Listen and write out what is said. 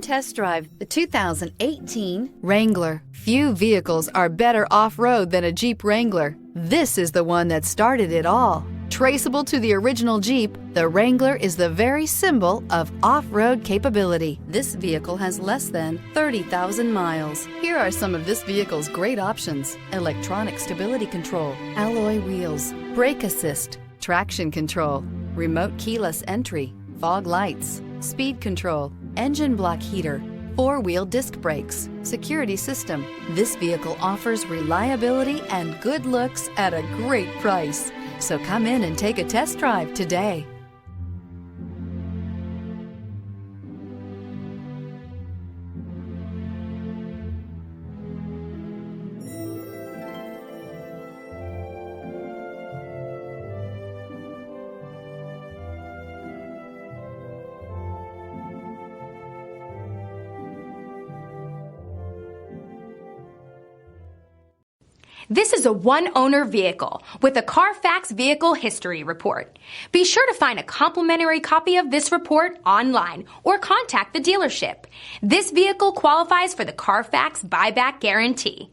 Test drive the 2018 Wrangler. Few vehicles are better off-road than a Jeep Wrangler. This is the one that started it all. Traceable to the original Jeep, the Wrangler is the very symbol of off-road capability. This vehicle has less than 30,000 miles. Here are some of this vehicle's great options: electronic stability control, alloy wheels, brake assist, traction control, remote keyless entry, fog lights, speed control, engine block heater, four-wheel disc brakes, security system. This vehicle offers reliability and good looks at a great price. So come in and take a test drive today. This is a one-owner vehicle with a Carfax Vehicle History Report. Be sure to find a complimentary copy of this report online or contact the dealership. This vehicle qualifies for the Carfax Buyback Guarantee.